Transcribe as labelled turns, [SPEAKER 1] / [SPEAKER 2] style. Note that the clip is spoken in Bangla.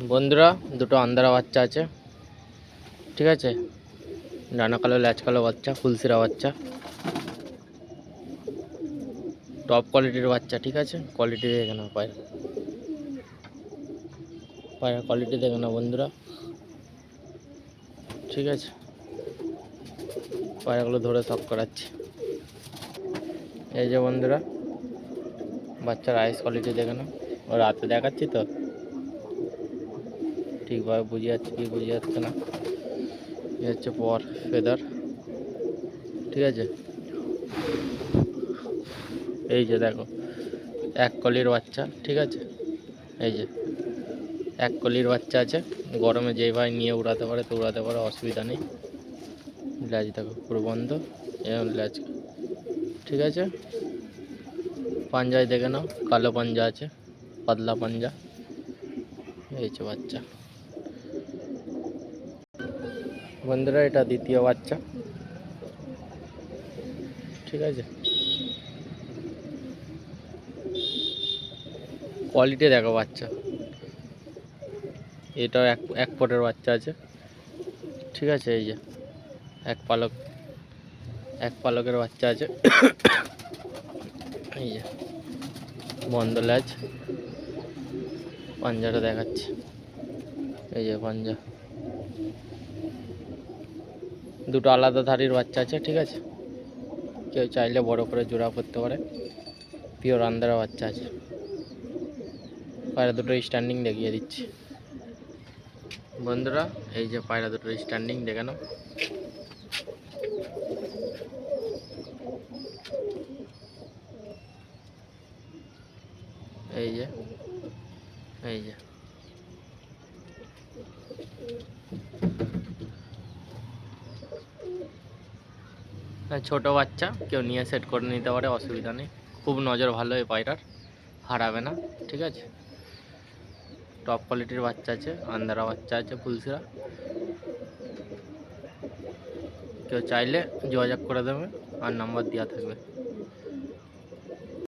[SPEAKER 1] বন্ধুরা, দুটো আন্দারা বাচ্চা আছে, ঠিক আছে। ডানা কালো ল্যাচ কালো বাচ্চা, ফুলসিরা বাচ্চা, টপ কোয়ালিটির বাচ্চা, ঠিক আছে। কোয়ালিটি দেখে নাও, পায়রা কোয়ালিটি দেখে নাও বন্ধুরা, ঠিক আছে। পায়রাগুলো ধরে শখ করাচ্ছি। এই যে বন্ধুরা, বাচ্চার আইস কোয়ালিটি দেখে নাও। ও রাতে দেখাচ্ছি তো, ঠিকভাবে বুঝে যাচ্ছে কি বুঝে যাচ্ছে না। এ হচ্ছে পর ফেদার, ঠিক আছে। এই যে দেখো, এক কলির বাচ্চা, ঠিক আছে। এই যে এক কলির বাচ্চা আছে, গরমে যেই ভাই নিয়ে উড়াতে পারে তো উড়াতে পারে, অসুবিধা নেই। ল্যাজ দেখো পুরো বন্ধ, এরকম ল্যাজ, ঠিক আছে। পাঞ্জায় দেখে নাও, কালো পাঞ্জা আছে, পাতলা পাঞ্জা। এই যে বাচ্চা বন্ধুরা, এটা দ্বিতীয় বাচ্চা, ঠিক আছে। কোয়ালিটি দেখো বাচ্চা, এটাও এক পটের বাচ্চা আছে, ঠিক আছে। এই যে এক পালকের বাচ্চা আছে। এই যে বন্ধ ল্যাজ, পাঞ্জাটা দেখাচ্ছি। এই যে পাঞ্জা, দুটো আলাদা ধারির বাচ্চা আছে, ঠিক আছে। কেউ চাইলে বড় করে জোড়া করতে পারে। পিওর আন্দারা বাচ্চা আছে। পায়রা দুটো স্ট্যান্ডিং দেখিয়ে দিচ্ছি বন্ধুরা। এই যে পায়রা দুটো স্ট্যান্ডিং দেখে নাও। এই যে এই যে ছোট বাচ্চা, কেউ নিয়ে সেট করে নিতে পারে, অসুবিধা নেই। খুব নজর ভালো এই পায়রার, হারাবে না, ঠিক আছে। টপ কোয়ালিটির বাচ্চা আছে, আন্দারা বাচ্চা আছে, ফুলসিরা। কেউ চাইলে যোগাযোগ করে দেবে, আর নাম্বার দেওয়া থাকবে।